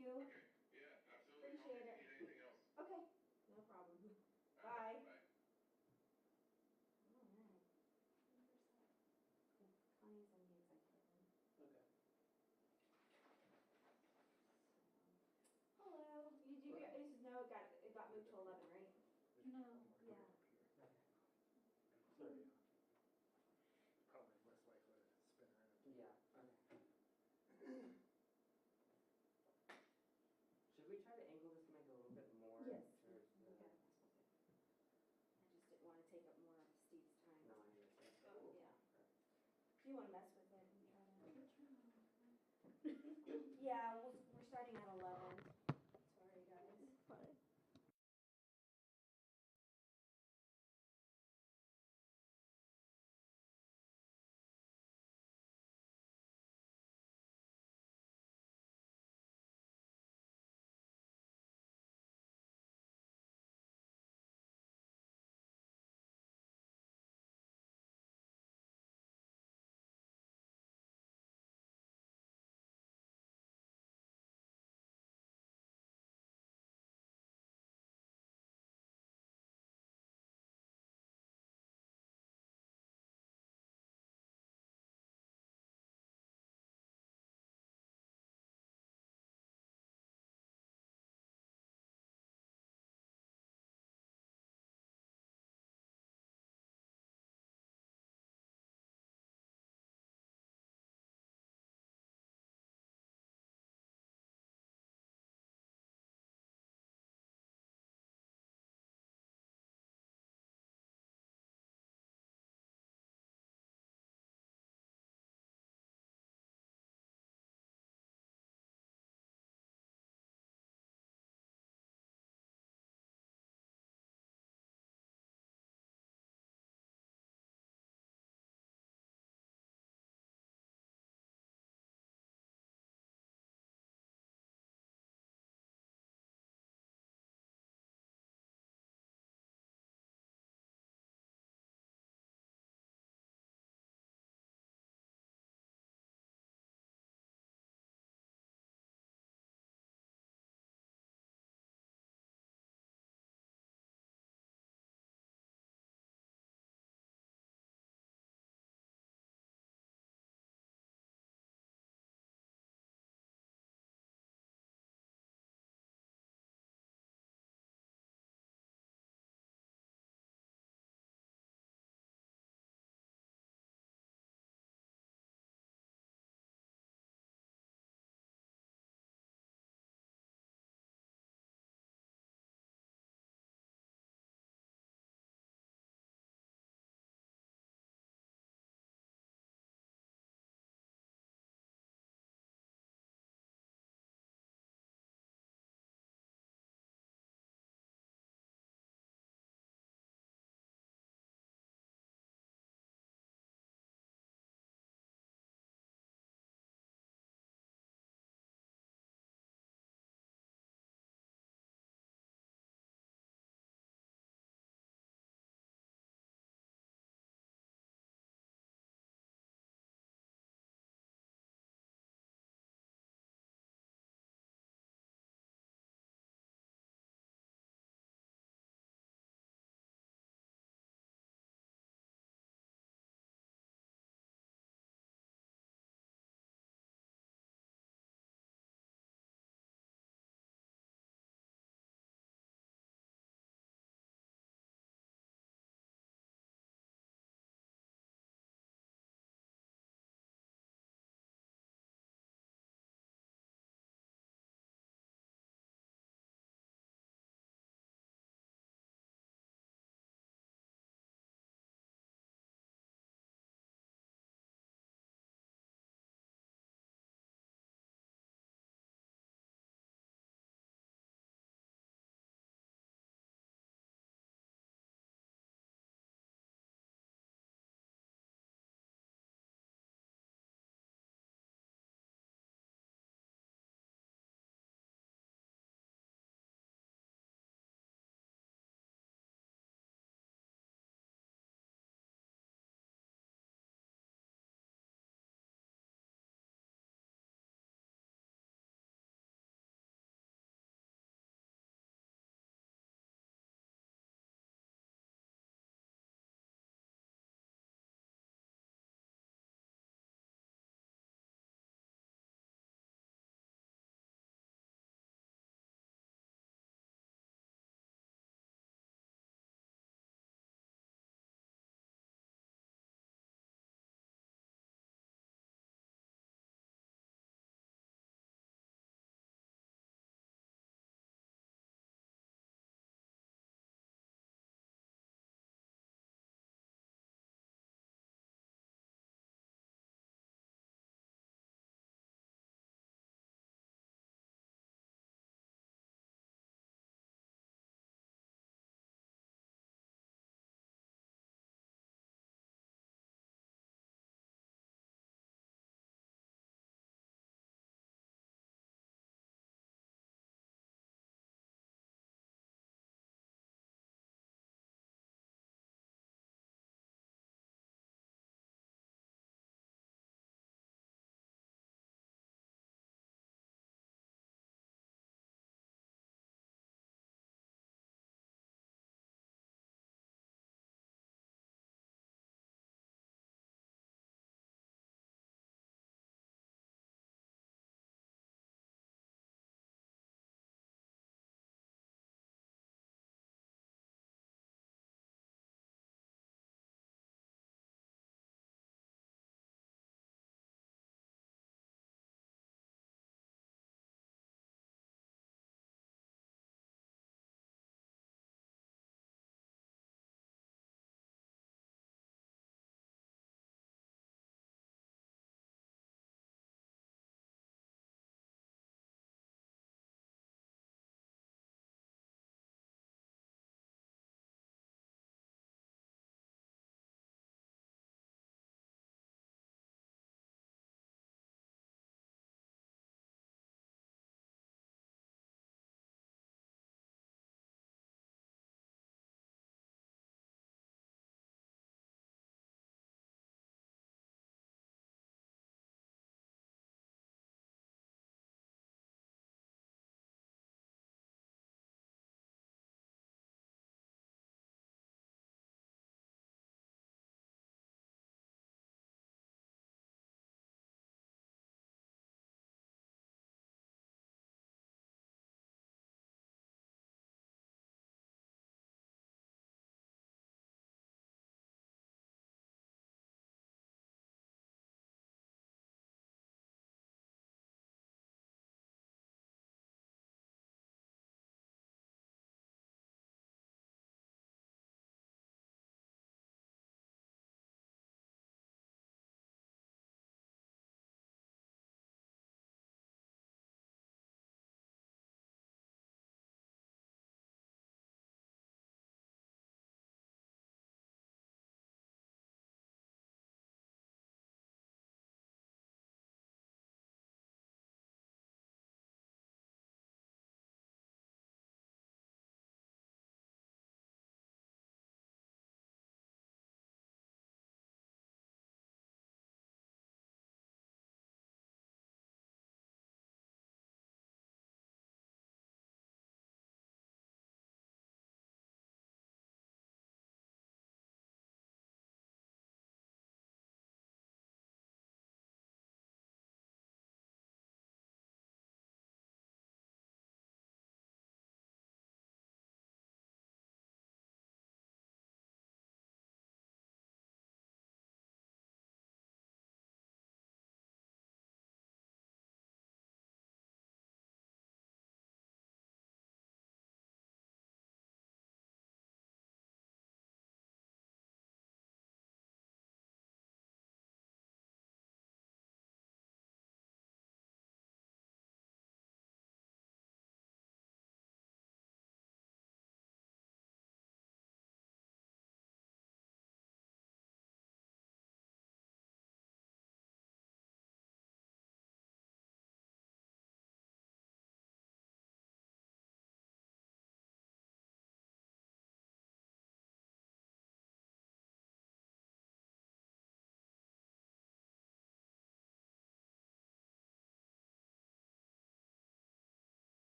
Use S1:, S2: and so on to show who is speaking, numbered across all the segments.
S1: you.
S2: Okay, yeah, absolutely.
S1: Appreciate
S2: Call me if
S1: it.
S2: you need anything else.
S1: Okay, no problem.
S2: All right,
S1: Bye.
S2: bye.
S1: All right. Connie's in the executive room.
S3: Okay.
S1: Hello. Did you guys know it got moved to 11, right?
S4: No.
S1: Yeah.
S3: Sorry.
S5: Probably less likely to spin around.
S3: Yeah, okay. Should we try to angle this mic a little bit more?
S1: Yes.
S3: towards
S1: We
S3: the-
S1: gotta mess with it. I just didn't want to take up more of Steve's time.
S3: No, I understand.
S1: Oh, yeah. Do you want to mess with it and try to? Yeah, we're starting at 11. Sorry, guys.
S4: Fine.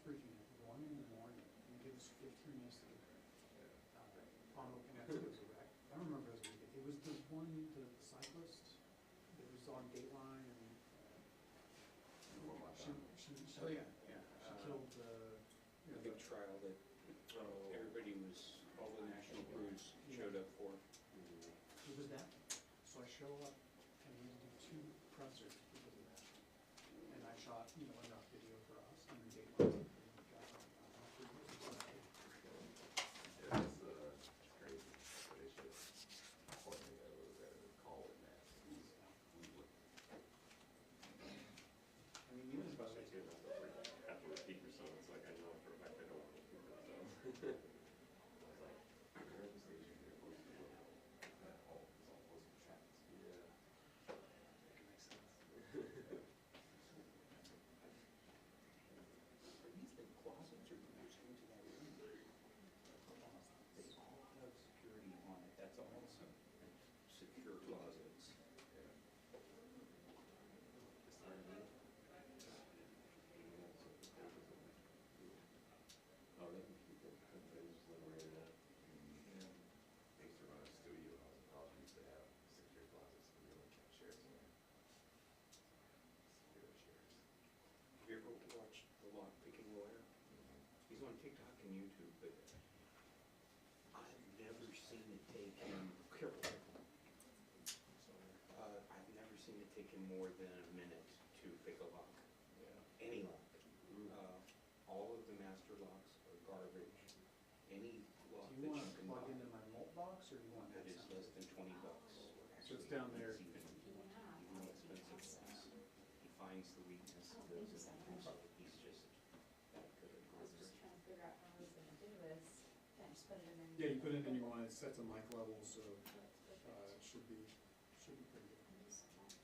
S4: briefing at 1 in the morning, and it gives 15 minutes to get there. On looking at it was a wreck. I don't remember it was a weekend. It was the one, the cyclist that was on Dateline and
S6: Oh, yeah, yeah.
S4: she killed
S6: The big trial that everybody was, all the national crews showed up for.
S4: It was that. So I show up and we had to do 2 pressers because of that. And I shot, enough video for us and then Dateline.
S6: I mean, even about
S7: Especially too, not to have to repeat yourself, it's like I know for a fact I don't want to repeat myself. I was like, where are the station here, close to work, at home, it's all close to traffic. Yeah. That makes sense.
S6: Are these the closets or doors into that room? They all have security on it, that's all some secure closets.
S7: Oh, they can keep it, they just liberated it. Yeah. I used to run a studio when I was in college, we used to have secure closets, and we only kept chairs in there. Secure chairs.
S6: Have you ever watched The Lock Picking Lawyer? He's on TikTok and YouTube, but I've never seen it take him, careful. I've never seen it take him more than a minute to pick a lock,
S7: Yeah.
S6: any lock. All of the master locks are garbage. Any lock
S4: Do you
S6: that
S4: want
S6: you
S4: to
S6: can
S4: plug
S6: buy
S4: into my malt box or do you want
S6: that
S4: that
S6: is
S4: sound?
S6: less than $20.
S4: So it's down there.
S6: It's even expensive ones. He finds the weakness
S1: Oh,
S6: of those
S1: thank you so
S6: and
S1: much.
S6: he's just that good at
S1: I was just trying to figure out how I was gonna do this. Then I just put it in there.
S4: Yeah, you put it in your one, it's set to mic level, so
S1: That's perfect.
S4: it should be pretty good.
S1: Thank you so much.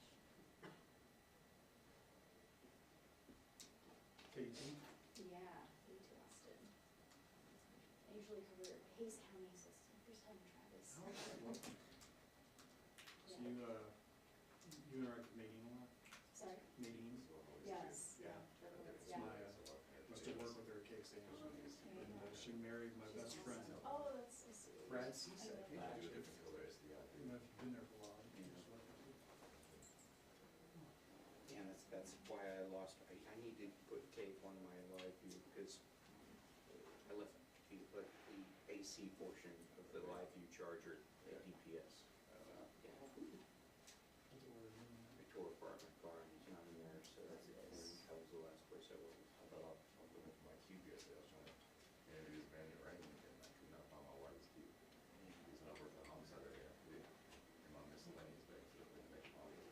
S4: KT?
S1: Yeah, you too, Austin. I usually cover Hayes County, so it's the first time in Travis.
S4: So you interact with Nadine a lot?
S1: Sorry?
S4: Nadine?
S1: Yes, yeah.
S4: It's
S1: Yeah.
S4: my, used to work with her at Cake Station, and she married my best friend,
S1: Oh, that's so sweet.
S4: Brad Cecek.
S1: I love that.
S7: Do a different color as the other.
S4: You know, if you've been there for a while, you can just look at it.
S6: Yeah, that's why I lost, I need to put tape on my live view because I left the AC portion of the live view charger at DPS. Yeah. I tore apart my car and he's not in there, so that was the last place I was.
S7: I thought I'll put it in my cube yesterday, I was trying to introduce Brandon Rankin again, I could not find my wife's cube. He's not working on homicide area, in my miscellaneous bag, so I couldn't make all this.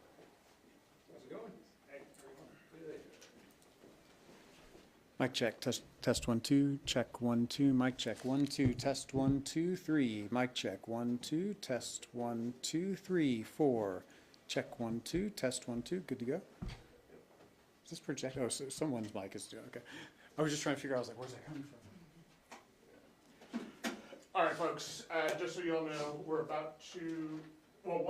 S6: How's it going? Good.
S4: Mic check, test 1 2, check 1 2, mic check 1 2, test 1 2 3, mic check 1 2, test 1 2 3 4, check 1 2, test 1 2, good to go. Is this project? Oh, so someone's mic is doing okay. I was just trying to figure out. I was like, where's that coming from?
S5: All right, folks, just so you all know, we're about to, well,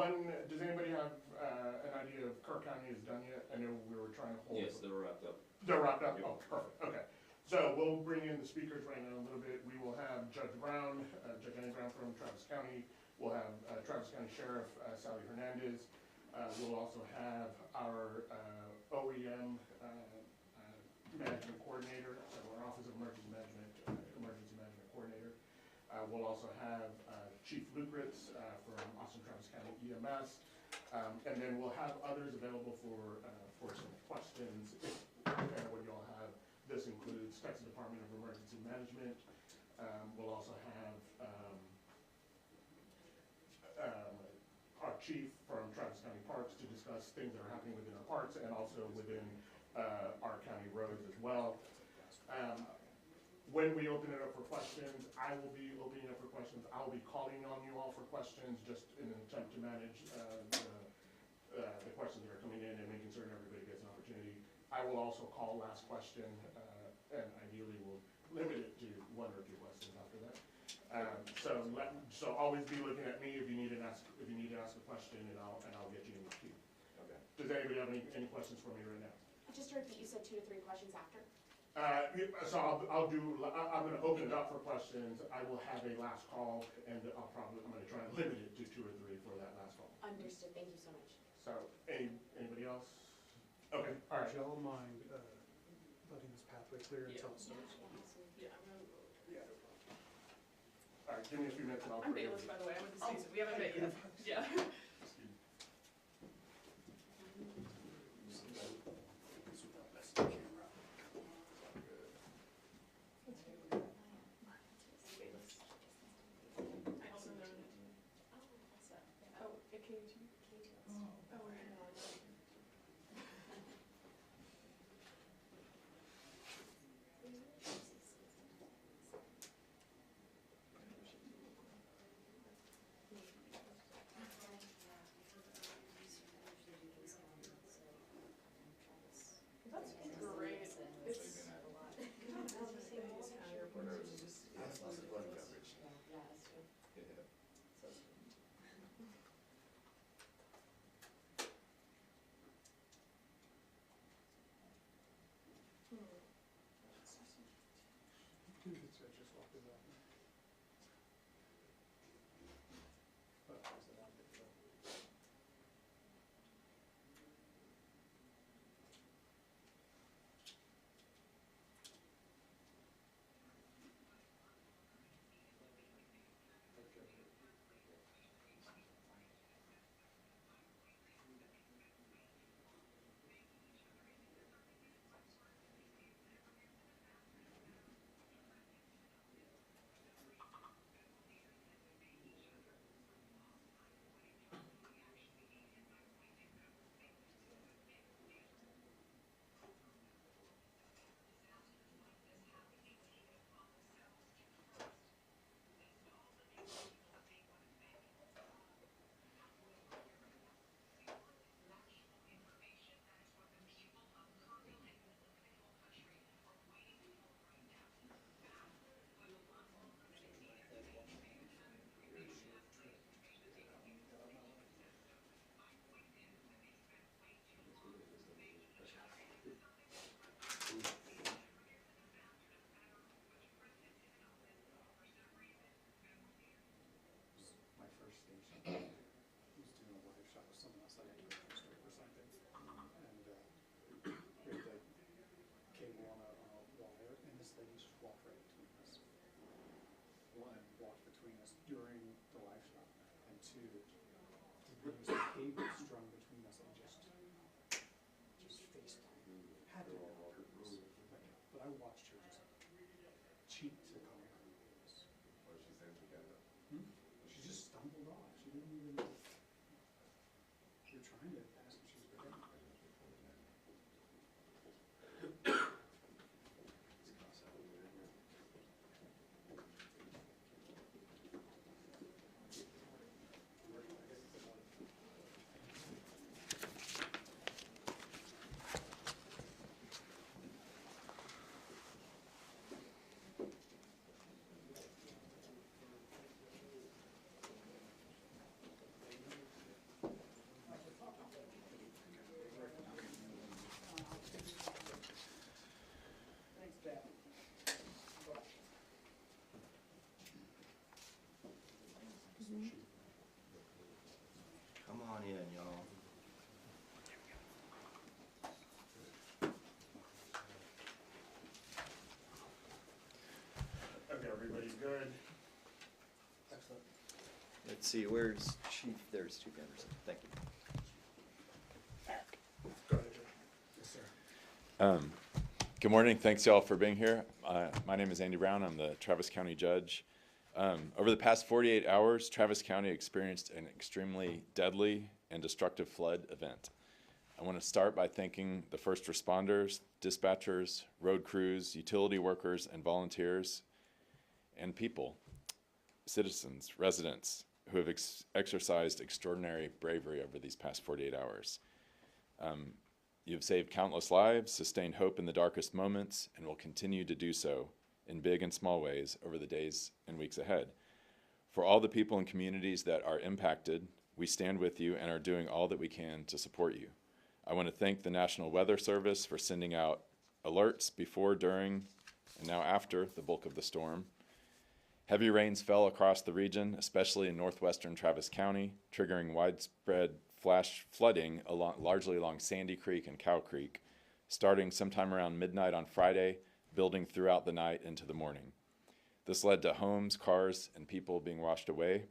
S5: does anybody have an idea if Kirk County is done yet? I know we were trying to hold.
S6: Yes, they're wrapped up.
S5: They're wrapped up?
S6: Yep.
S5: Oh, perfect, okay. So we'll bring in the speakers right now in a little bit. We will have Judge Brown, Judge Annie Brown from Travis County. We'll have Travis County Sheriff Sally Hernandez. We'll also have our OEM Management Coordinator, so our Office of Emergency Management Coordinator. We'll also have Chief Lukritz from Austin Travis County EMS. And then we'll have others available for some questions, depending on what you all have. This includes Texas Department of Emergency Management. We'll also have our chief from Travis County Parks to discuss things that are happening within our parks and also within our county roads as well. When we open it up for questions, I will be opening it up for questions. I will be calling on you all for questions just in an attempt to manage the questions that are coming in and making certain everybody gets an opportunity. I will also call last question, and ideally we'll limit it to 1 or 2 questions after that. So always be looking at me if you need to ask a question, and I'll get you in the queue.
S7: Okay.
S5: Does anybody have any questions for me right now?
S1: Just to repeat, you said 2 to 3 questions after?
S5: So I'm gonna open it up for questions. I will have a last call, and I'm gonna try and limit it to 2 or 3 for that last call.
S1: Understood, thank you so much.
S5: So, anybody else? Okay, all right.
S4: Would y'all mind letting this pathway clear until it starts?
S8: Yeah, I'm gonna.
S5: All right, give me a few minutes and I'll.
S8: I'm Bayless, by the way, I went to Susan, we haven't met yet. Yeah. Bayless. I also know. Oh, it came to you? Oh, I know. That's great. It's. County reporters is just.
S7: That's lots of flood coverage.
S1: Yeah, that's true.
S7: Yeah.
S4: Just walk through that. But, is it on video? My first station was doing a live shot with someone else. I had to go to the store for something. And we had the cable on a wire, and this lady just walked right between us. One, walked between us during the live shot, and two, there was a cable strung between us and just FaceTime. Had to be on purpose. But I watched her just cheat to come here.
S7: What did she say together?
S4: She just stumbled off. She didn't even. You're trying to ask if she's ready.
S6: Come on in, y'all.
S5: Okay, everybody good?
S4: Excellent.
S9: Let's see, where's Chief? There's Chief Anderson. Thank you.
S5: Go ahead, Judge.
S4: Yes, sir.
S10: Good morning. Thanks, y'all, for being here. My name is Andy Brown. I'm the Travis County Judge. Over the past 48 hours, Travis County experienced an extremely deadly and destructive flood event. I want to start by thanking the first responders, dispatchers, road crews, utility workers, and volunteers, and people, citizens, residents, who have exercised extraordinary bravery over these past 48 hours. You've saved countless lives, sustained hope in the darkest moments, and will continue to do so in big and small ways over the days and weeks ahead. For all the people and communities that are impacted, we stand with you and are doing all that we can to support you. I want to thank the National Weather Service for sending out alerts before, during, and now after the bulk of the storm. Heavy rains fell across the region, especially in northwestern Travis County, triggering widespread flash flooding largely along Sandy Creek and Cow Creek, starting sometime around midnight on Friday, building throughout the night into the morning. This led to homes, cars, and people being washed away.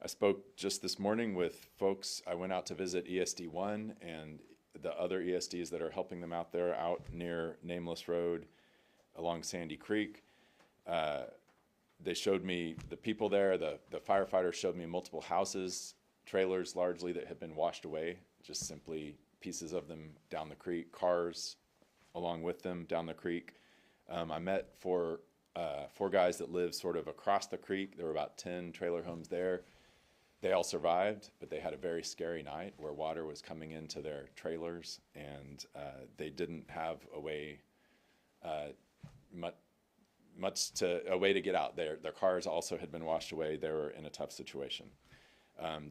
S10: I spoke just this morning with folks. I went out to visit ESD1 and the other ESDs that are helping them out there out near Nameless Road along Sandy Creek. They showed me the people there. The firefighters showed me multiple houses, trailers largely, that had been washed away, just simply pieces of them down the creek, cars along with them down the creek. I met four guys that live sort of across the creek. There were about 10 trailer homes there. They all survived, but they had a very scary night where water was coming into their trailers, and they didn't have a way a way to get out. Their cars also had been washed away. They were in a tough situation.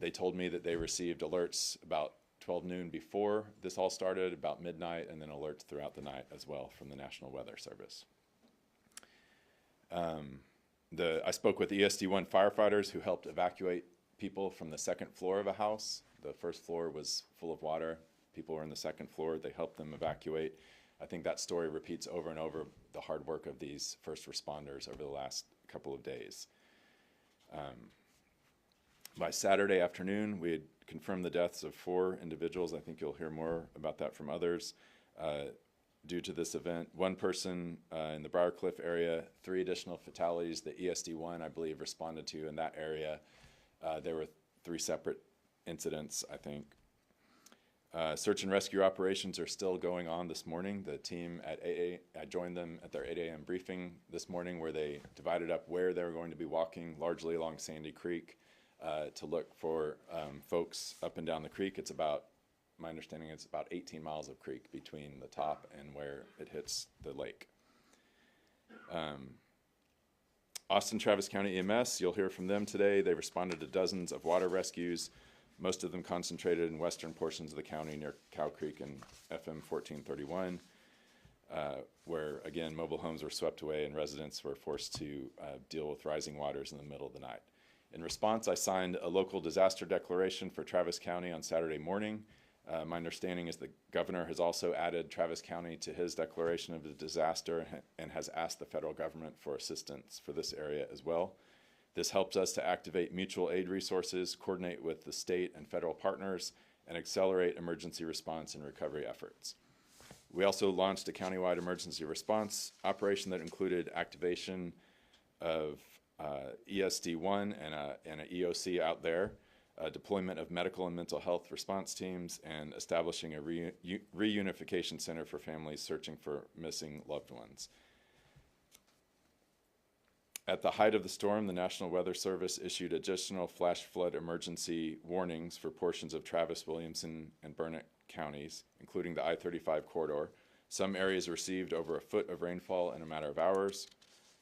S10: They told me that they received alerts about 12 noon before this all started, about midnight, and then alerts throughout the night as well from the National Weather Service. I spoke with ESD1 firefighters who helped evacuate people from the second floor of a house. The first floor was full of water. People were in the second floor. They helped them evacuate. I think that story repeats over and over the hard work of these first responders over the last couple of days. By Saturday afternoon, we had confirmed the deaths of 4 individuals. I think you'll hear more about that from others due to this event. 1 person in the Briarcliff area, 3 additional fatalities that ESD1, I believe, responded to in that area. There were 3 separate incidents, I think. Search and rescue operations are still going on this morning. The team at I joined them at their 8 a.m. briefing this morning, where they divided up where they were going to be walking, largely along Sandy Creek, to look for folks up and down the creek. It's about, my understanding, it's about 18 miles of creek between the top and where it hits the lake. Austin Travis County EMS, you'll hear from them today. They responded to dozens of water rescues, most of them concentrated in western portions of the county near Cow Creek and FM 1431, where, again, mobile homes were swept away and residents were forced to deal with rising waters in the middle of the night. In response, I signed a local disaster declaration for Travis County on Saturday morning. My understanding is the governor has also added Travis County to his declaration of a disaster and has asked the federal government for assistance for this area as well. This helps us to activate mutual aid resources, coordinate with the state and federal partners, and accelerate emergency response and recovery efforts. We also launched a countywide emergency response operation that included activation of ESD1 and an EOC out there, deployment of medical and mental health response teams, and establishing a reunification center for families searching for missing loved ones. At the height of the storm, the National Weather Service issued additional flash flood emergency warnings for portions of Travis, Williamson, and Burnett counties, including the I-35 corridor. Some areas received over a foot of rainfall in a matter of hours.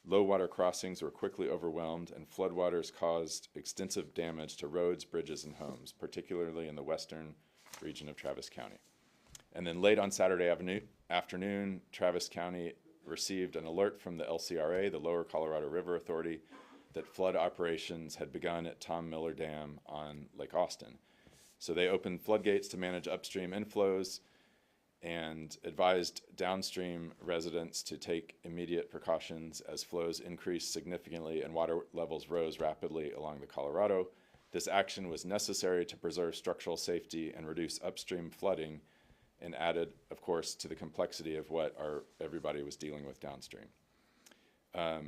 S10: Low water crossings were quickly overwhelmed, and floodwaters caused extensive damage to roads, bridges, and homes, particularly in the western region of Travis County. And then late on Saturday afternoon, Travis County received an alert from the LCRA, the Lower Colorado River Authority, that flood operations had begun at Tom Miller Dam on Lake Austin. So they opened floodgates to manage upstream inflows and advised downstream residents to take immediate precautions as flows increased significantly and water levels rose rapidly along the Colorado. This action was necessary to preserve structural safety and reduce upstream flooding, and added, of course, to the complexity of what everybody was dealing with downstream.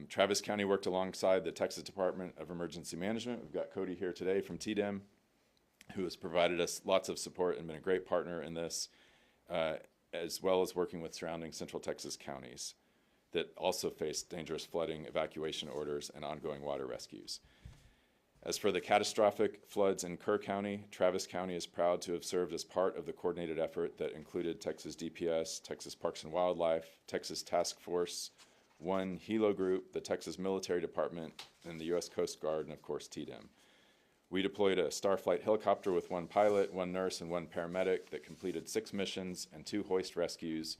S10: Travis County worked alongside the Texas Department of Emergency Management. We've got Cody here today from TDEM, who has provided us lots of support and been a great partner in this, as well as working with surrounding Central Texas counties that also face dangerous flooding, evacuation orders, and ongoing water rescues. As for the catastrophic floods in Kerr County, Travis County is proud to have served as part of the coordinated effort that included Texas DPS, Texas Parks and Wildlife, Texas Task Force 1 Hilo Group, the Texas Military Department, and the U.S. Coast Guard, and of course TDEM. We deployed a Starflight helicopter with 1 pilot, 1 nurse, and 1 paramedic that completed 6 missions and 2 hoist rescues,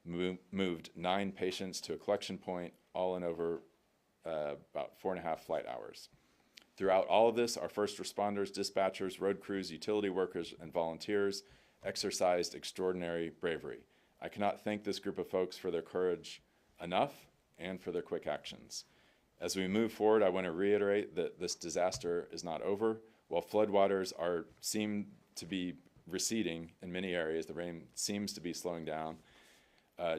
S10: moved 9 patients to a collection point, all in over about 4.5 flight hours. Throughout all of this, our first responders, dispatchers, road crews, utility workers, and volunteers exercised extraordinary bravery. I cannot thank this group of folks for their courage enough and for their quick actions. As we move forward, I want to reiterate that this disaster is not over. While floodwaters seem to be receding in many areas, the rain seems to be slowing down.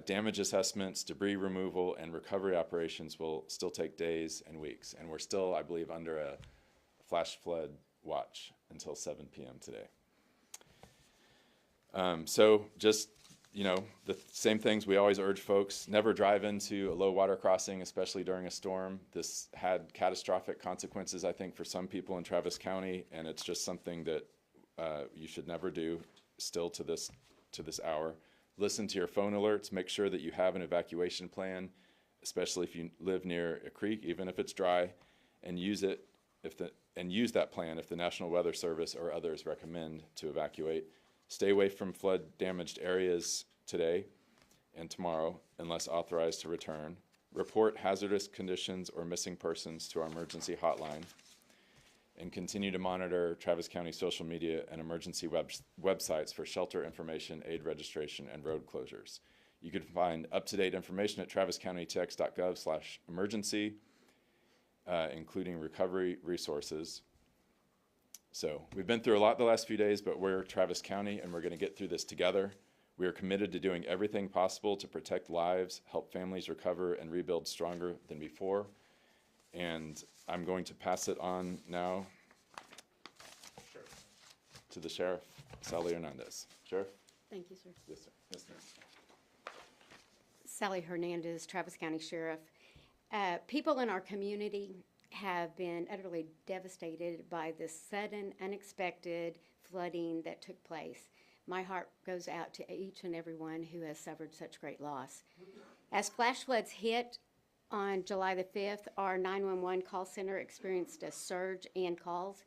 S10: Damage assessments, debris removal, and recovery operations will still take days and weeks. And we're still, I believe, under a flash flood watch until 7 p.m. today. So just, the same things we always urge folks: never drive into a low water crossing, especially during a storm. This had catastrophic consequences, I think, for some people in Travis County, and it's just something that you should never do still to this hour. Listen to your phone alerts. Make sure that you have an evacuation plan, especially if you live near a creek, even if it's dry, and use that plan if the National Weather Service or others recommend to evacuate. Stay away from flood-damaged areas today and tomorrow unless authorized to return. Report hazardous conditions or missing persons to our emergency hotline. And continue to monitor Travis County social media and emergency websites for shelter information, aid registration, and road closures. You can find up-to-date information at traviscountykx.gov/emergency, including recovery resources. So we've been through a lot the last few days, but we're Travis County, and we're going to get through this together. We are committed to doing everything possible to protect lives, help families recover, and rebuild stronger than before. And I'm going to pass it on now to the Sheriff, Sally Hernandez. Sheriff?
S11: Thank you, sir.
S10: Yes, sir. Yes, ma'am.
S11: Sally Hernandez, Travis County Sheriff. People in our community have been utterly devastated by this sudden, unexpected flooding that took place. My heart goes out to each and every one who has suffered such great loss. As flash floods hit on July the 5th, our 911 call center experienced a surge in calls.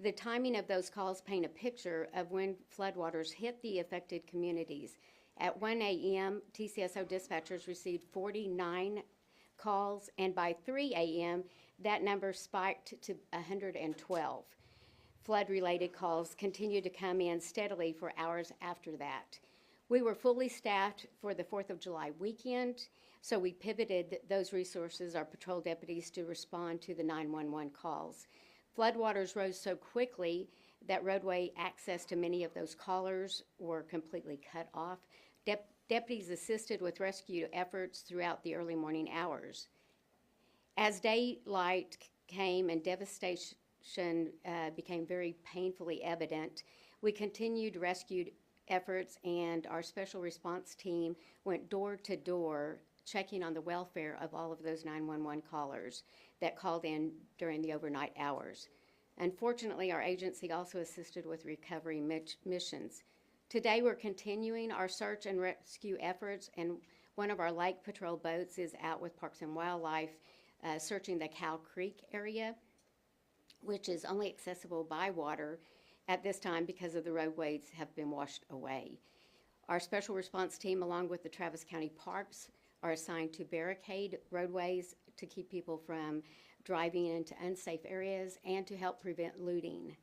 S11: The timing of those calls paint a picture of when floodwaters hit the affected communities. At 1 a.m., TCSO dispatchers received 49 calls, and by 3 a.m., that number spiked to 112. Flood-related calls continued to come in steadily for hours after that. We were fully staffed for the 4th of July weekend, so we pivoted those resources, our patrol deputies, to respond to the 911 calls. Floodwaters rose so quickly that roadway access to many of those callers were completely cut off. Deputies assisted with rescue efforts throughout the early morning hours. As daylight came and devastation became very painfully evident, we continued rescue efforts, and our special response team went door to door checking on the welfare of all of those 911 callers that called in during the overnight hours. Unfortunately, our agency also assisted with recovery missions. Today, we're continuing our search and rescue efforts, and one of our lake patrol boats is out with Parks and Wildlife searching the Cow Creek area, which is only accessible by water at this time because of the roadways have been washed away. Our special response team, along with the Travis County Parks, are assigned to barricade roadways to keep people from driving into unsafe areas and to help prevent looting.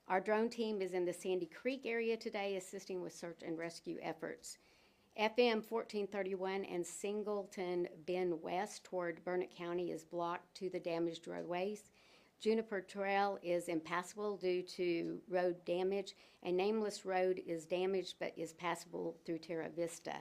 S11: Our drone team is in the Sandy Creek area today assisting with search and rescue efforts. FM 1431 and Singleton Bend West toward Burnett County is blocked to the damaged roadways. Juniper Trail is impassable due to road damage, and Nameless Road is damaged but is passable through Terra Vista.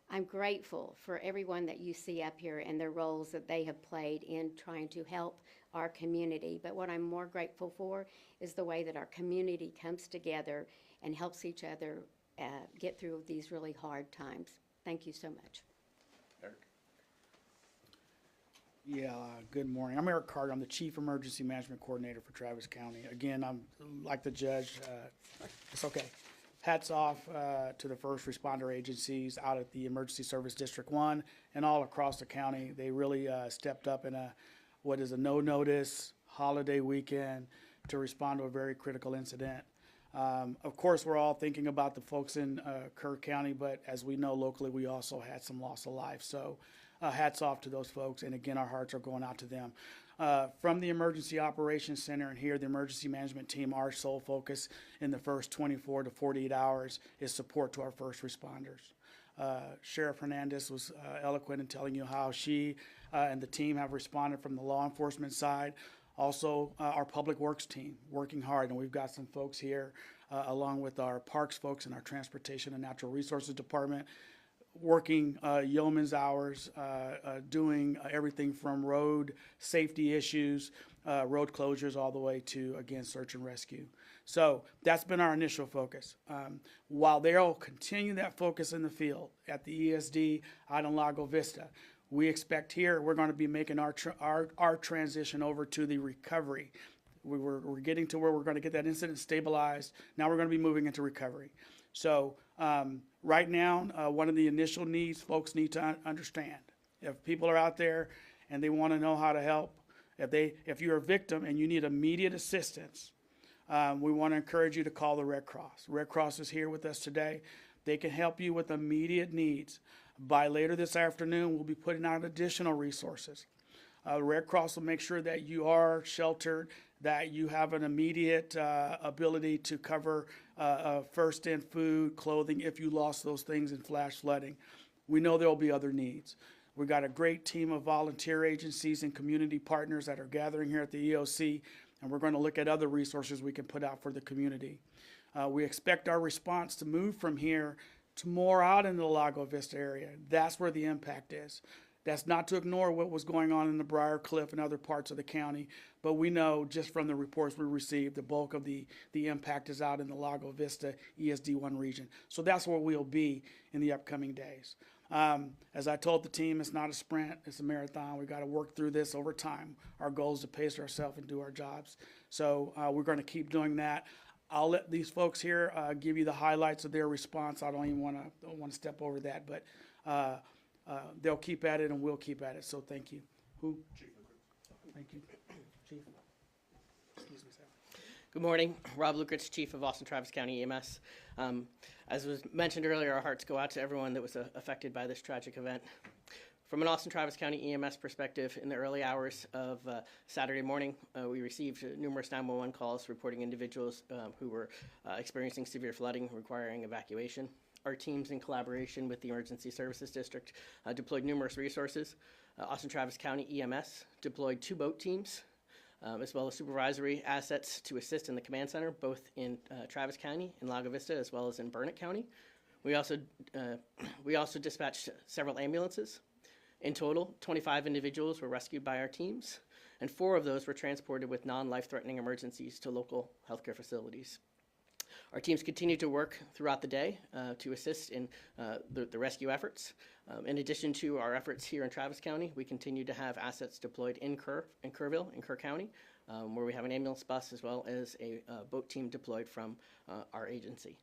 S11: I'm grateful for everyone that you see up here and their roles that they have played in trying to help our community. But what I'm more grateful for is the way that our community comes together and helps each other get through these really hard times. Thank you so much.
S10: Eric?
S12: Yeah, good morning. I'm Eric Carter. I'm the Chief Emergency Management Coordinator for Travis County. Again, I'm like the judge. It's okay. Hats off to the first responder agencies out at the Emergency Service District 1 and all across the county. They really stepped up in what is a no-notice holiday weekend to respond to a very critical incident. Of course, we're all thinking about the folks in Kerr County, but as we know locally, we also had some loss of life. So hats off to those folks, and again, our hearts are going out to them. From the Emergency Operations Center and here, the emergency management team, our sole focus in the first 24 to 48 hours is support to our first responders. Sheriff Hernandez was eloquent in telling you how she and the team have responded from the law enforcement side. Also, our public works team working hard, and we've got some folks here along with our parks folks and our transportation and natural resources department working yeoman's hours, doing everything from road safety issues, road closures, all the way to, again, search and rescue. So that's been our initial focus. While they'll continue that focus in the field at the ESD out in Lago Vista, we expect here we're going to be making our transition over to the recovery. We're getting to where we're going to get that incident stabilized. Now we're going to be moving into recovery. So right now, one of the initial needs folks need to understand, if people are out there and they want to know how to help, if you're a victim and you need immediate assistance, we want to encourage you to call the Red Cross. Red Cross is here with us today. They can help you with immediate needs. By later this afternoon, we'll be putting out additional resources. The Red Cross will make sure that you are sheltered, that you have an immediate ability to cover first in food, clothing, if you lost those things in flash flooding. We know there will be other needs. We've got a great team of volunteer agencies and community partners that are gathering here at the EOC, and we're going to look at other resources we can put out for the community. We expect our response to move from here to more out in the Lago Vista area. That's where the impact is. That's not to ignore what was going on in the Briar Cliff and other parts of the county, but we know just from the reports we received, the bulk of the impact is out in the Lago Vista ESD1 region. So that's where we'll be in the upcoming days. As I told the team, it's not a sprint, it's a marathon. We've got to work through this over time. Our goal is to pace ourselves and do our jobs. So we're going to keep doing that. I'll let these folks here give you the highlights of their response. I don't even want to step over that, but they'll keep at it and we'll keep at it. So thank you. Who?
S5: Chief.
S12: Thank you. Chief. Excuse me, sir.
S13: Good morning. Rob Lukritz, Chief of Austin Travis County EMS. As was mentioned earlier, our hearts go out to everyone that was affected by this tragic event. From an Austin Travis County EMS perspective, in the early hours of Saturday morning, we received numerous 911 calls reporting individuals who were experiencing severe flooding requiring evacuation. Our teams, in collaboration with the Emergency Services District, deployed numerous resources. Austin Travis County EMS deployed 2 boat teams, as well as supervisory assets to assist in the command center, both in Travis County, in Lago Vista, as well as in Burnett County. We also dispatched several ambulances. In total, 25 individuals were rescued by our teams, and 4 of those were transported with non-life-threatening emergencies to local healthcare facilities. Our teams continue to work throughout the day to assist in the rescue efforts. In addition to our efforts here in Travis County, we continue to have assets deployed in Kerrville, in Kerr County, where we have an ambulance bus as well as a boat team deployed from our agency.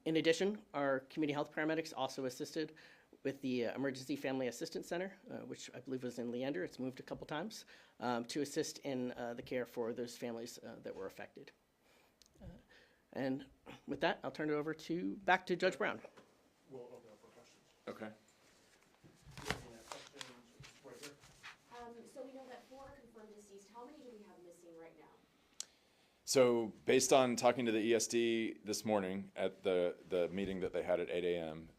S13: In addition, our community health paramedics also assisted with the Emergency Family Assistance Center, which I believe was in Leander. It's moved a couple times, to assist in the care for those families that were affected. And with that, I'll turn it back to Judge Brown.
S5: We'll open up for questions.
S10: Okay.
S5: Any questions right there?
S1: So we know that 4 are confirmed deceased. How many do we have missing right now?
S10: So based on talking to the ESD this morning at the meeting that they had at 8 a.m.,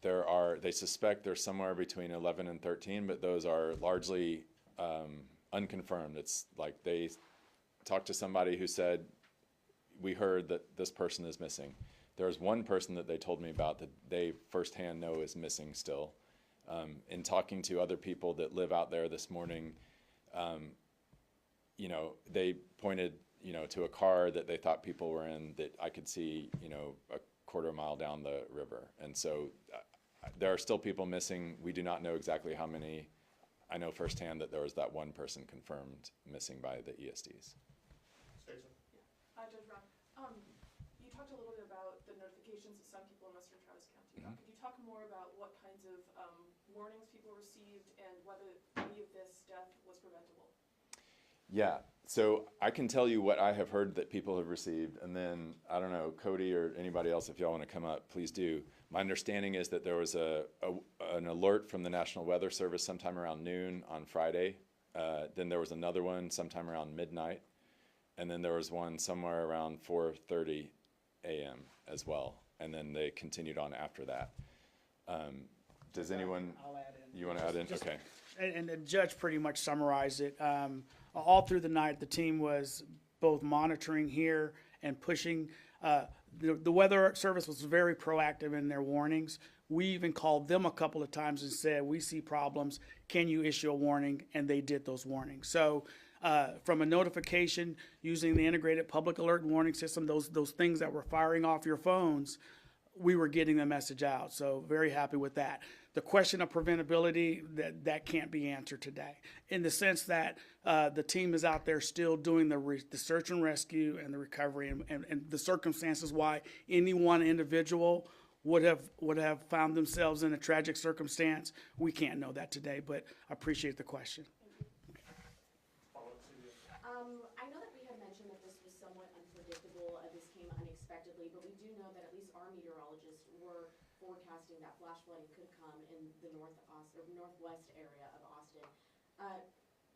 S10: they suspect there's somewhere between 11 and 13, but those are largely unconfirmed. It's like they talked to somebody who said, we heard that this person is missing. There's one person that they told me about that they firsthand know is missing still. In talking to other people that live out there this morning, they pointed, to a car that they thought people were in that I could see, a quarter mile down the river. And so there are still people missing. We do not know exactly how many. I know firsthand that there was that one person confirmed missing by the ESDs.
S5: Stacey?
S8: Judge Brown, you talked a little bit about the notifications of some people in Western Travis County.
S10: Mm-hmm.
S8: Could you talk more about what kinds of warnings people received and whether any of this death was preventable?
S10: Yeah. So I can tell you what I have heard that people have received, and then, I don't know, Cody or anybody else, if y'all want to come up, please do. My understanding is that there was an alert from the National Weather Service sometime around noon on Friday. Then there was another one sometime around midnight. And then there was one somewhere around 4:30 a.m. as well. And then they continued on after that. Does anyone,
S12: I'll add in.
S10: you want to add in? Okay.
S12: And the judge pretty much summarized it. All through the night, the team was both monitoring here and pushing. The weather service was very proactive in their warnings. We even called them a couple of times and said, we see problems, can you issue a warning? And they did those warnings. So from a notification, using the integrated public alert and warning system, those things that were firing off your phones, we were getting the message out. So very happy with that. The question of preventability, that can't be answered today, in the sense that the team is out there still doing the search and rescue and the recovery and the circumstances why any one individual would have found themselves in a tragic circumstance. We can't know that today, but I appreciate the question.
S14: I know that we had mentioned that this was somewhat unpredictable, this came unexpectedly, but we do know that at least our meteorologists were forecasting that flash flooding could come in the northwest area of Austin.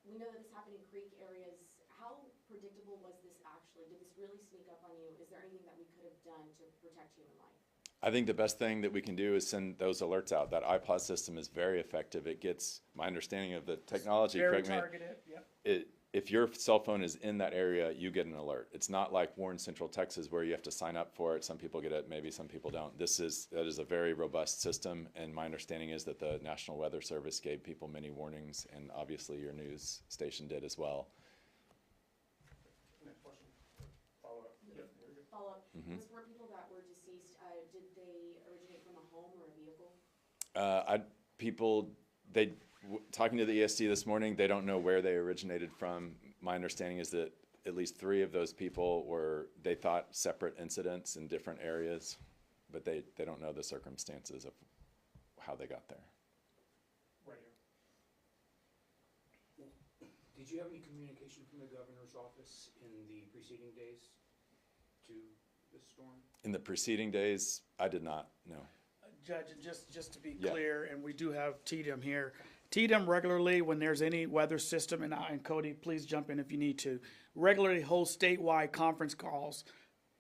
S14: We know that this happened in creek areas. How predictable was this actually? Did this really sneak up on you? Is there anything that we could have done to protect human life?
S10: I think the best thing that we can do is send those alerts out. That iPod system is very effective. It gets, my understanding of the technology,
S12: Very
S10: correct me,
S12: targeted, yep.
S10: if your cell phone is in that area, you get an alert. It's not like Warren Central Texas where you have to sign up for it. Some people get it, maybe some people don't. That is a very robust system, and my understanding is that the National Weather Service gave people many warnings, and obviously your news station did as well.
S5: Next question. Follow up. Yep, very good.
S14: Follow up.
S10: Mhm.
S14: Was for people that were deceased, did they originate from a home or a vehicle?
S10: Talking to the ESD this morning, they don't know where they originated from. My understanding is that at least 3 of those people they thought separate incidents in different areas, but they don't know the circumstances of how they got there.
S5: Right here.
S15: Did you have any communication from the governor's office in the preceding days to the storm?
S10: In the preceding days, I did not, no.
S12: Judge, and just to be
S10: Yeah.
S12: clear, and we do have TDM here. TDM regularly, when there's any weather system, and Cody, please jump in if you need to, regularly holds statewide conference calls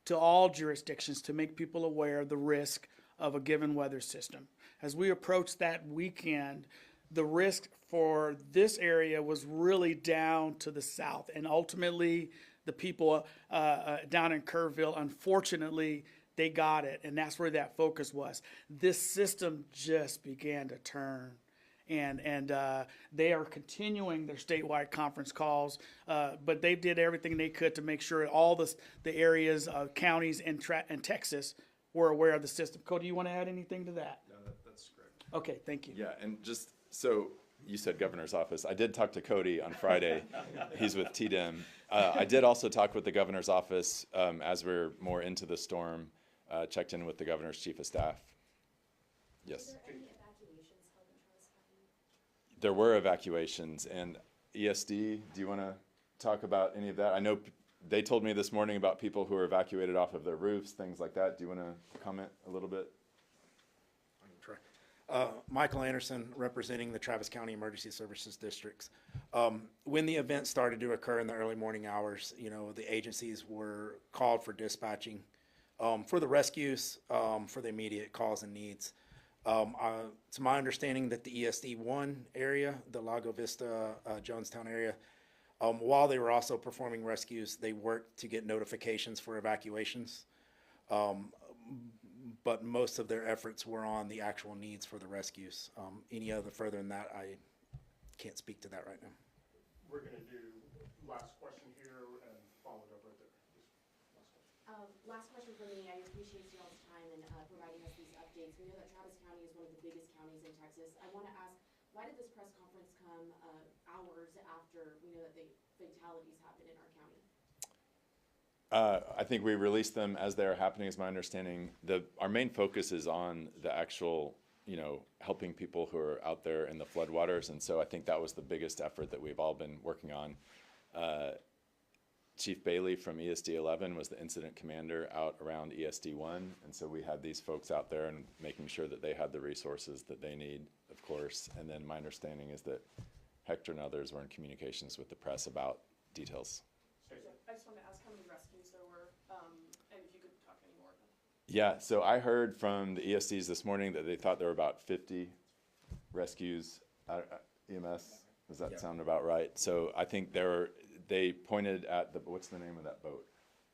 S12: to all jurisdictions to make people aware of the risk of a given weather system. As we approach that weekend, the risk for this area was really down to the south, and ultimately the people down in Kerrville, unfortunately, they got it, and that's where that focus was. This system just began to turn, and they are continuing their statewide conference calls, but they did everything they could to make sure all the areas, counties in Texas were aware of the system. Cody, you want to add anything to that?
S7: No, that's correct.
S12: Okay, thank you.
S10: Yeah, and just so you said governor's office. I did talk to Cody on Friday. He's with TDM. I did also talk with the governor's office as we're more into the storm. Checked in with the governor's chief of staff. Yes.
S14: Were there any evacuations held in Travis County?
S10: There were evacuations, and ESD, do you want to talk about any of that? I know they told me this morning about people who were evacuated off of their roofs, things like that. Do you want to comment a little bit?
S16: Michael Anderson, representing the Travis County Emergency Services Districts. When the event started to occur in the early morning hours, the agencies were called for dispatching for the rescues, for the immediate calls and needs. It's my understanding that the ESD 1 area, the Lago Vista, Jonestown area, while they were also performing rescues, they worked to get notifications for evacuations. But most of their efforts were on the actual needs for the rescues. Any other further than that, I can't speak to that right now.
S5: We're going to do last question here and follow it up right there.
S14: Last question for me. I appreciate y'all's time and providing us these updates. We know that Travis County is one of the biggest counties in Texas. I want to ask, why did this press conference come hours after we know that the fatalities happened in our county?
S10: I think we released them as they're happening, is my understanding. Our main focus is on the actual, helping people who are out there in the floodwaters, and so I think that was the biggest effort that we've all been working on. Chief Bailey from ESD 11 was the incident commander out around ESD 1, and so we had these folks out there and making sure that they had the resources that they need, of course. And then my understanding is that Hector and others were in communications with the press about details.
S8: I just wanted to ask how many rescues there were, and if you could talk any more.
S10: Yeah, so I heard from the ESDs this morning that they thought there were about 50 rescues EMS. Does that sound about right? So I think they pointed at what's the name of that boat?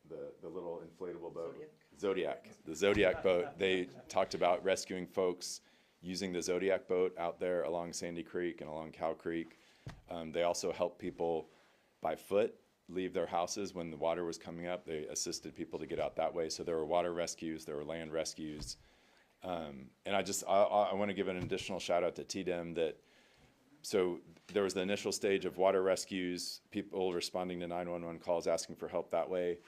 S10: The little inflatable boat? Zodiac. The Zodiac boat. They talked about rescuing folks using the Zodiac boat out there along Sandy Creek and along Cow Creek. They also helped people by foot leave their houses when the water was coming up. They assisted people to get out that way. So there were water rescues, there were land rescues. And I want to give an additional shout out to TDEM so there was the initial stage of water rescues, people responding to 911 calls, asking for help that way.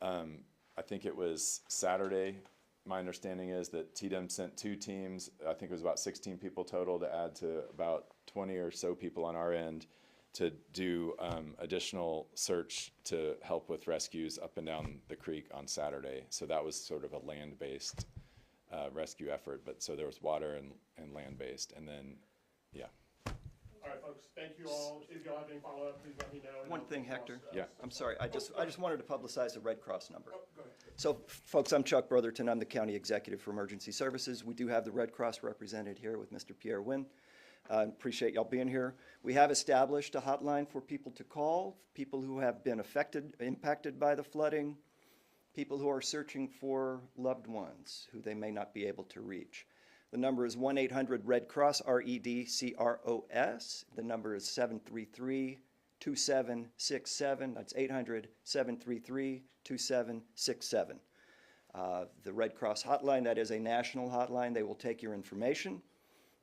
S10: I think it was Saturday. My understanding is that TDEM sent 2 teams. I think it was about 16 people total to add to about 20 or so people on our end to do additional search to help with rescues up and down the creek on Saturday. So that was sort of a land-based rescue effort. But so there was water and land-based, and then, yeah.
S5: All right, folks, thank you all. If y'all have any follow-up, please let me know.
S9: One thing, Hector.
S10: Yeah.
S9: I'm sorry, I just wanted to publicize the Red Cross number.
S5: Oh, go ahead.
S9: So, folks, I'm Chuck Brotherton. I'm the County Executive for Emergency Services. We do have the Red Cross represented here with Mr. Pierre Wynn. Appreciate y'all being here. We have established a hotline for people to call, people who have been impacted by the flooding, people who are searching for loved ones who they may not be able to reach. The number is 1-800-RED-CROSS, REDCROS. The number is 733-2767. That's 800-733-2767. The Red Cross hotline, that is a national hotline. They will take your information.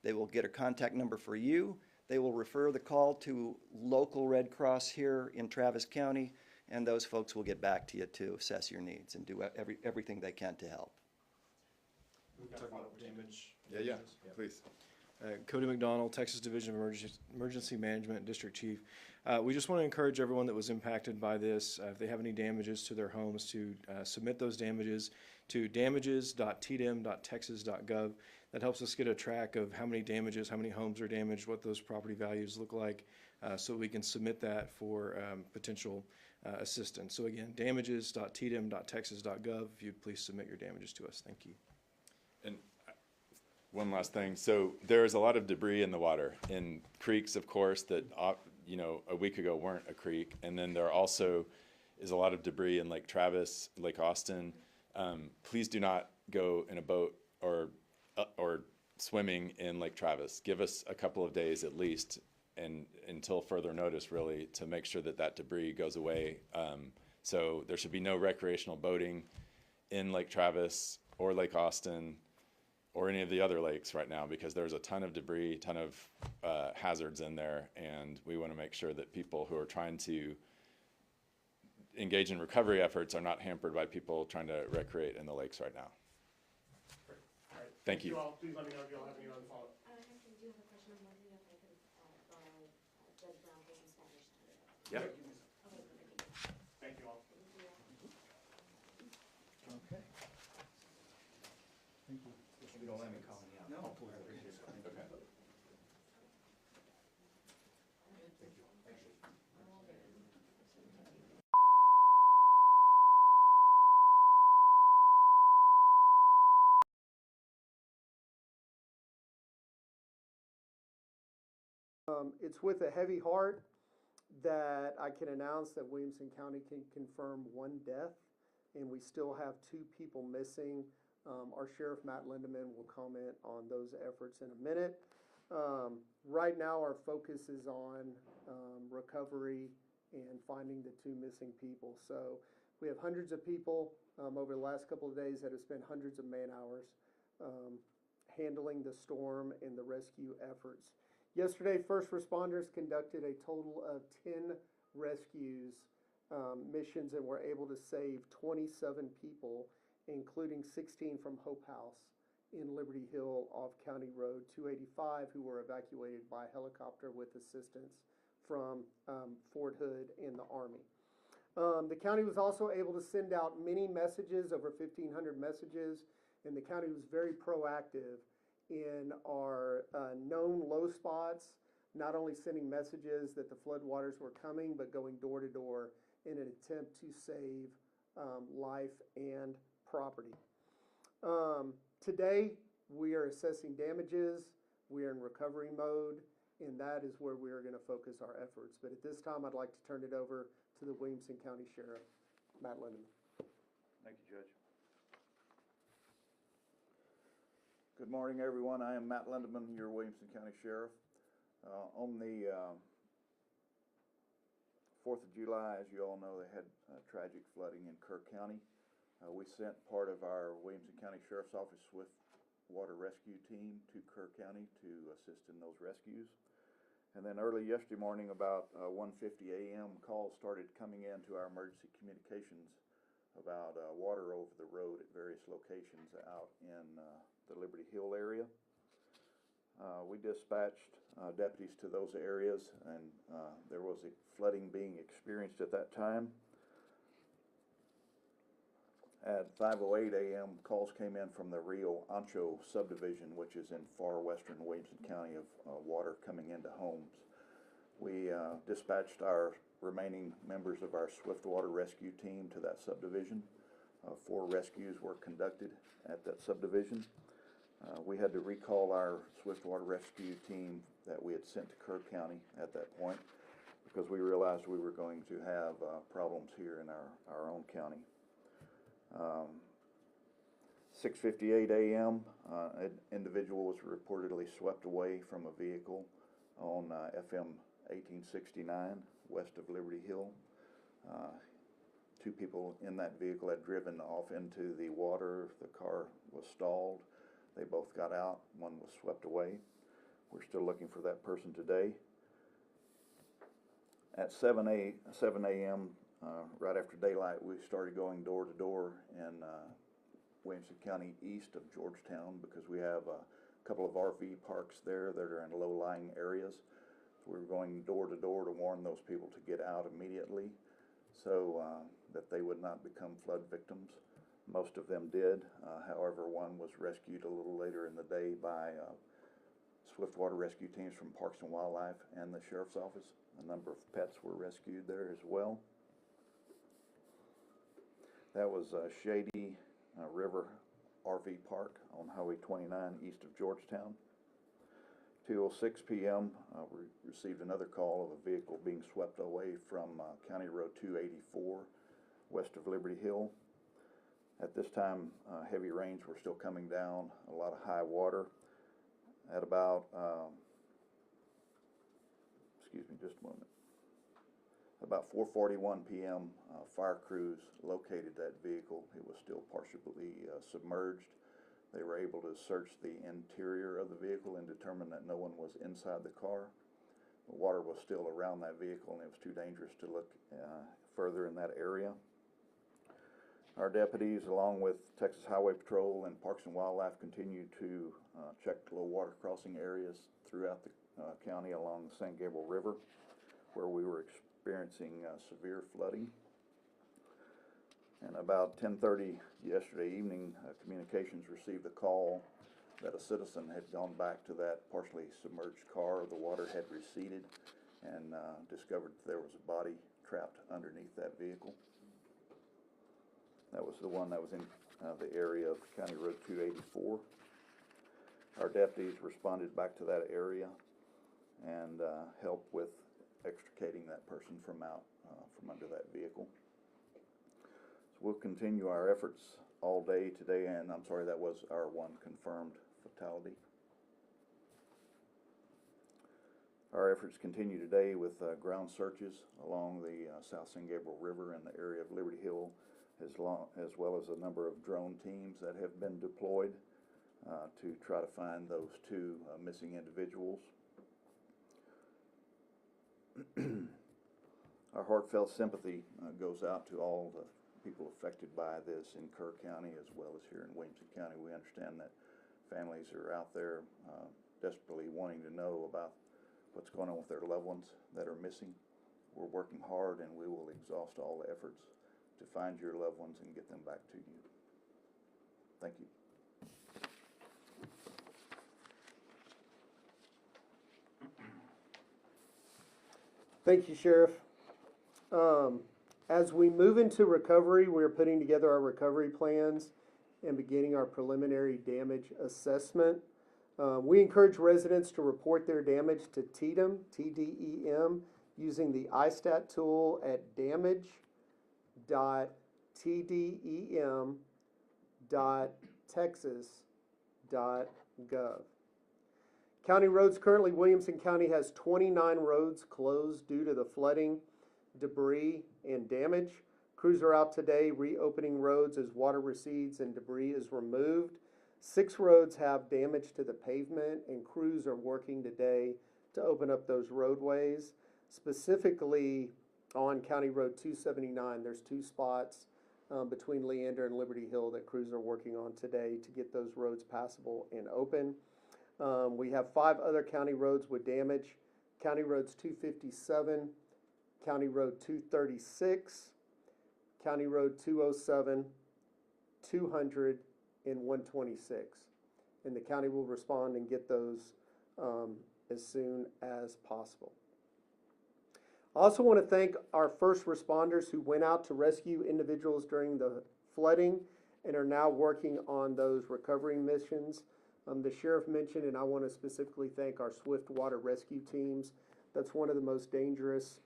S9: They will get a contact number for you. They will refer the call to local Red Cross here in Travis County, and those folks will get back to you to assess your needs and do everything they can to help.
S17: Talk about damage.
S10: Yeah, please.
S17: Cody McDonald, Texas Division of Emergency Management, District Chief. We just want to encourage everyone that was impacted by this, if they have any damages to their homes, to submit those damages to damages.tdm.texas.gov. That helps us get a track of how many damages, how many homes are damaged, what those property values look like, so we can submit that for potential assistance. So again, damages.tdm.texas.gov. If you'd please submit your damages to us. Thank you.
S10: And one last thing. So there is a lot of debris in the water, in creeks, of course, that a week ago weren't a creek. And then there also is a lot of debris in Lake Travis, Lake Austin. Please do not go in a boat or swimming in Lake Travis. Give us a couple of days at least, and until further notice, really, to make sure that that debris goes away. So there should be no recreational boating in Lake Travis or Lake Austin or any of the other lakes right now, because there's a ton of debris, ton of hazards in there, and we want to make sure that people who are trying to engage in recovery efforts are not hampered by people trying to recreate in the lakes right now.
S5: Great. All right.
S10: Thank you.
S5: All. Please let me know if you all have any other follow-up.
S14: Actually, do you have a question? I'm wondering if I could borrow Judge Brown for some Spanish time.
S10: Yeah.
S14: Okay, perfect.
S5: Thank you all.
S14: Thank you.
S4: Okay. Thank you.
S6: You don't let me call me out.
S9: No.
S10: Okay.
S18: It's with a heavy heart that I can announce that Williamson County can confirm 1 death, and we still have 2 people missing. Our Sheriff Matt Lindeman will comment on those efforts in a minute. Right now, our focus is on recovery and finding the 2 missing people. So we have hundreds of people over the last couple of days that have spent hundreds of man-hours handling the storm and the rescue efforts. Yesterday, first responders conducted a total of 10 rescues missions and were able to save 27 people, including 16 from Hope House in Liberty Hill off County Road 285, who were evacuated by helicopter with assistance from Fort Hood and the Army. The county was also able to send out many messages, over 1,500 messages, and the county was very proactive in our known low spots, not only sending messages that the floodwaters were coming, but going door to door in an attempt to save life and property. Today, we are assessing damages, we are in recovery mode, and that is where we are going to focus our efforts. But at this time, I'd like to turn it over to the Williamson County Sheriff, Matt Lindeman.
S19: Thank you, Judge. Good morning, everyone. I am Matt Lindeman, your Williamson County Sheriff. On the 4th of July, as you all know, they had tragic flooding in Kerr County. We sent part of our Williamson County Sheriff's Office Swift Water Rescue Team to Kerr County to assist in those rescues. And then early yesterday morning, about 1:50 a.m., calls started coming in to our emergency communications about water over the road at various locations out in the Liberty Hill area. We dispatched deputies to those areas, and there was a flooding being experienced at that time. At 5:08 a.m., calls came in from the Rio Ancho subdivision, which is in far western Williamson County, of water coming into homes. We dispatched our remaining members of our Swift Water Rescue Team to that subdivision. 4 rescues were conducted at that subdivision. We had to recall our Swift Water Rescue Team that we had sent to Kerr County at that point because we realized we were going to have problems here in our own county. 6:58 a.m., an individual was reportedly swept away from a vehicle on FM 1869 west of Liberty Hill. 2 people in that vehicle had driven off into the water. The car was stalled. They both got out. One was swept away. We're still looking for that person today. At 7 a.m., right after daylight, we started going door to door in Williamson County east of Georgetown because we have a couple of RV parks there that are in low-lying areas. So we were going door to door to warn those people to get out immediately so that they would not become flood victims. Most of them did. However, one was rescued a little later in the day by Swift Water Rescue Teams from Parks and Wildlife and the Sheriff's Office. A number of pets were rescued there as well. That was Shady River RV Park on Highway 29 east of Georgetown. 2:06 p.m., we received another call of a vehicle being swept away from County Road 284 west of Liberty Hill. At this time, heavy rains were still coming down, a lot of high water. At about, excuse me just a moment, about 4:41 p.m., fire crews located that vehicle. It was still partially submerged. They were able to search the interior of the vehicle and determine that no one was inside the car. The water was still around that vehicle and it was too dangerous to look further in that area. Our deputies, along with Texas Highway Patrol and Parks and Wildlife, continue to check low water crossing areas throughout the county along the San Gabriel River, where we were experiencing severe flooding. And about 10:30 yesterday evening, communications received a call that a citizen had gone back to that partially submerged car. The water had receded and discovered there was a body trapped underneath that vehicle. That was the one that was in the area of County Road 284. Our deputies responded back to that area and helped with extricating that person from under that vehicle. So we'll continue our efforts all day today, and I'm sorry, that was our one confirmed fatality. Our efforts continue today with ground searches along the South San Gabriel River in the area of Liberty Hill, as well as a number of drone teams that have been deployed to try to find those 2 missing individuals. Our heartfelt sympathy goes out to all the people affected by this in Kerr County as well as here in Williamson County. We understand that families are out there desperately wanting to know about what's going on with their loved ones that are missing. we're working hard, and we will exhaust all efforts to find your loved ones and get them back to you. Thank you.
S18: Thank you, Sheriff. As we move into recovery, we're putting together our recovery plans and beginning our preliminary damage assessment. We encourage residents to report their damage to TDEM, T-D-E-M, using the iStat tool at damage.tdem.texas.gov. County roads, currently Williamson County has 29 roads closed due to the flooding, debris, and damage. Crews are out today reopening roads as water recedes and debris is removed. 6 roads have damage to the pavement, and crews are working today to open up those roadways. Specifically on County Road 279, there's 2 spots between Leander and Liberty Hill that crews are working on today to get those roads passable and open. We have 5 other county roads with damage. County Roads 257, County Road 236, County Road 207, 200, and 126. And the county will respond and get those as soon as possible. I also want to thank our first responders who went out to rescue individuals during the flooding and are now working on those recovery missions. The sheriff mentioned, and I want to specifically thank our swift water rescue teams. That's one of the most dangerous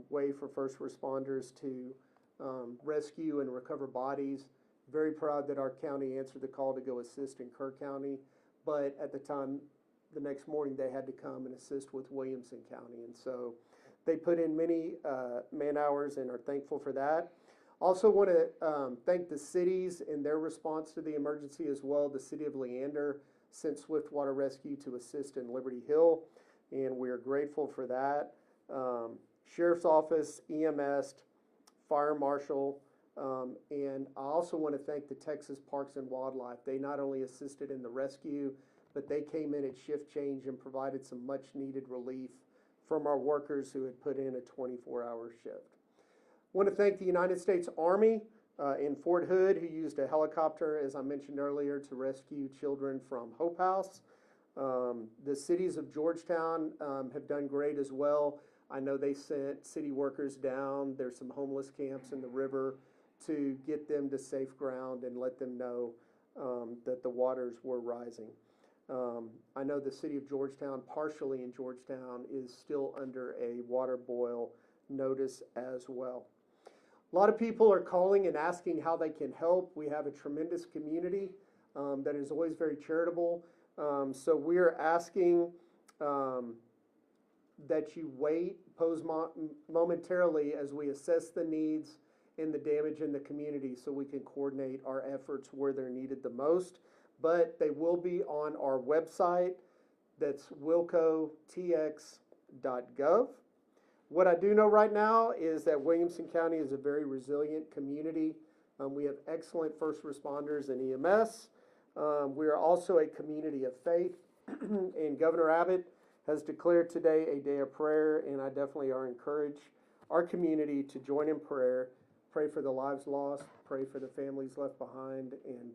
S18: way for first responders to rescue and recover bodies. Very proud that our county answered the call to go assist in Kerr County, but at the time, the next morning, they had to come and assist with Williamson County. And so they put in many man hours and are thankful for that. Also want to thank the cities in their response to the emergency as well. The city of Leander sent Swift Water Rescue to assist in Liberty Hill, and we are grateful for that. Sheriff's Office, EMS, Fire Marshal, and I also want to thank the Texas Parks and Wildlife. They not only assisted in the rescue, but they came in at shift change and provided some much needed relief from our workers who had put in a 24-hour shift. I want to thank the United States Army in Fort Hood, who used a helicopter, as I mentioned earlier, to rescue children from Hope House. The cities of Georgetown have done great as well. I know they sent city workers down. There's some homeless camps in the river to get them to safe ground and let them know that the waters were rising. I know the city of Georgetown, partially in Georgetown, is still under a water boil notice as well. A lot of people are calling and asking how they can help. We have a tremendous community that is always very charitable. So we are asking that you wait, pause momentarily as we assess the needs and the damage in the community so we can coordinate our efforts where they're needed the most. But they will be on our website. That's wilcotx.gov. What I do know right now is that Williamson County is a very resilient community. We have excellent first responders and EMS. We are also a community of faith, and Governor Abbott has declared today a day of prayer, and I definitely encourage our community to join in prayer, pray for the lives lost, pray for the families left behind, and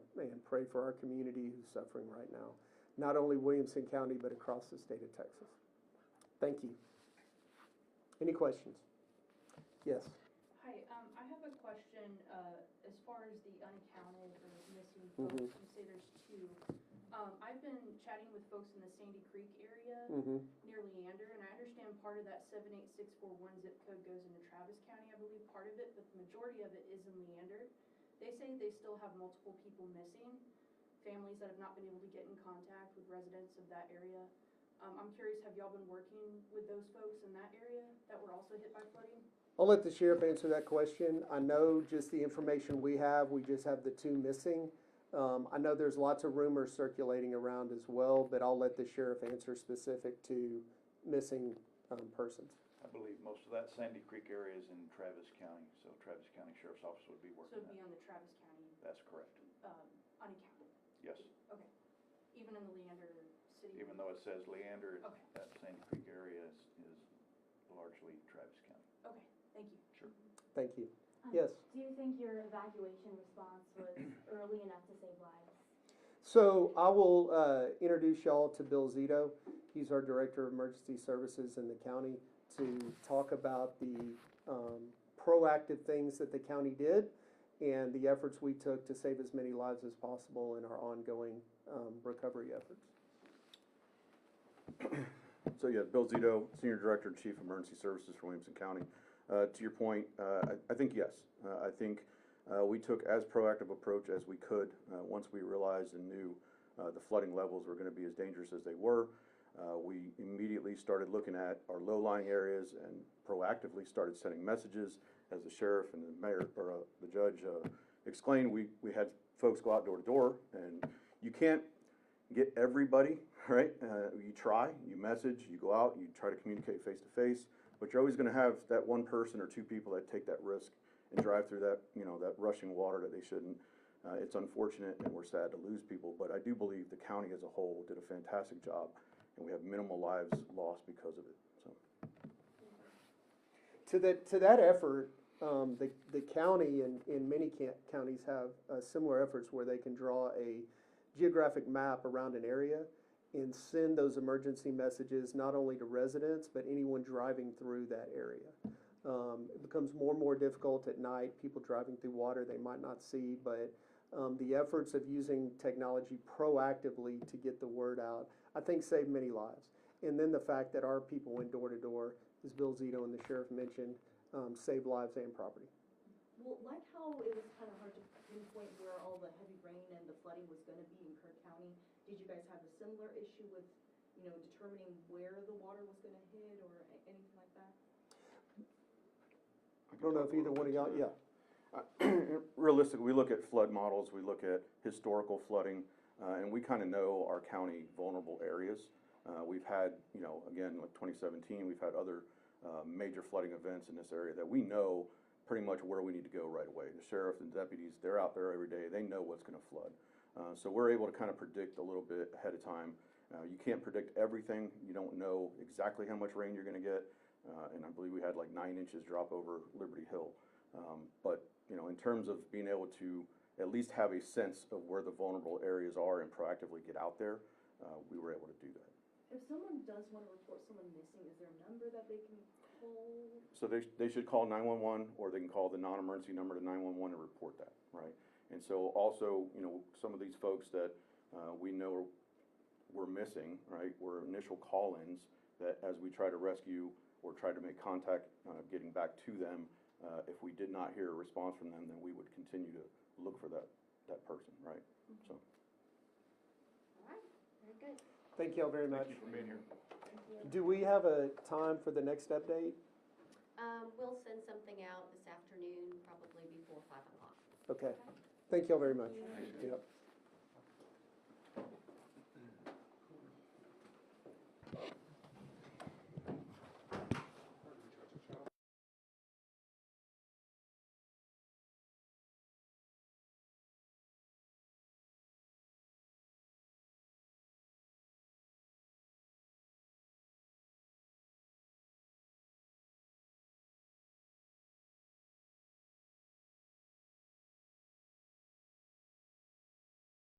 S18: pray for our community who's suffering right now. Not only Williamson County, but across the state of Texas. Thank you. Any questions? Yes.
S1: Hi, I have a question as far as the unaccounted or missing folks. You say there's 2. I've been chatting with folks in the Sandy Creek area near Leander, and I understand part of that 78641 zip code goes into Travis County, I believe, part of it, but the majority of it is in Leander. They say they still have multiple people missing, families that have not been able to get in contact with residents of that area. I'm curious, have y'all been working with those folks in that area that were also hit by flooding?
S18: I'll let the sheriff answer that question. I know just the information we just have the 2 missing. I know there's lots of rumors circulating around as well, but I'll let the sheriff answer specific to missing persons.
S19: I believe most of that Sandy Creek area is in Travis County, so Travis County Sheriff's Office would be working
S1: So it'd be
S19: that.
S1: on the Travis County,
S19: That's correct.
S1: unaccounted?
S19: Yes.
S1: Okay. Even in the Leander city?
S19: Even though it says Leander,
S1: Okay.
S19: that Sandy Creek area is largely Travis County.
S1: Okay, thank you.
S5: Sure.
S18: Thank you. Yes?
S20: Do you think your evacuation response was early enough to save lives?
S18: So I will introduce y'all to Bill Zito. He's our Director of Emergency Services in the county to talk about the proactive things that the county did and the efforts we took to save as many lives as possible in our ongoing recovery efforts.
S21: So yeah, Bill Zito, Senior Director and Chief of Emergency Services for Williamson County. To your point, I think yes. I think we took as proactive approach as we could once we realized and knew the flooding levels were going to be as dangerous as they were. We immediately started looking at our low-lying areas and proactively started sending messages. As the sheriff and the mayor or the judge explained, we had folks go out door to door, and you can't get everybody, right? You try, you message, you go out, you try to communicate face to face, but you're always going to have that one person or two people that take that risk and drive through that, that rushing water that they shouldn't. It's unfortunate and we're sad to lose people, but I do believe the county as a whole did a fantastic job, and we have minimal lives lost because of it. So.
S18: To that effort, the county and many counties have similar efforts where they can draw a geographic map around an area and send those emergency messages not only to residents but anyone driving through that area. It becomes more and more difficult at night. People driving through water they might not see, but the efforts of using technology proactively to get the word out, I think, saved many lives. And then the fact that our people went door to door, as Bill Zito and the sheriff mentioned, saved lives and property.
S22: Well, like how it was kind of hard to pinpoint where all the heavy rain and the flooding was going to be in Kirk County, did you guys have a similar issue with, determining where the water was going to hit or anything like that?
S18: I don't know if either one of y'all, yeah.
S21: Realistically, we look at flood models, we look at historical flooding, and we kind of know our county vulnerable areas. We've had, again, like 2017, we've had other major flooding events in this area that we know pretty much where we need to go right away. The sheriff and deputies, they're out there every day. They know what's going to flood. So we're able to kind of predict a little bit ahead of time. You can't predict everything. You don't know exactly how much rain you're going to get. And I believe we had like 9 inches drop over Liberty Hill. But, in terms of being able to at least have a sense of where the vulnerable areas are and proactively get out there, we were able to do that.
S22: If someone does want to report someone missing, is there a number that they can call?
S21: So they should call 911, or they can call the non-emergency number to 911 and report that, right? And so also, some of these folks that we know were missing, right, were initial call-ins that as we try to rescue or try to make contact getting back to them, if we did not hear a response from them, then we would continue to look for that person, right? So.
S11: All right, very good.
S18: Thank y'all very much.
S5: Thank you for being here.
S18: Do we have a time for the next update?
S11: We'll send something out this afternoon, probably before 5 o'clock.
S18: Okay. Thank y'all very much. Yep.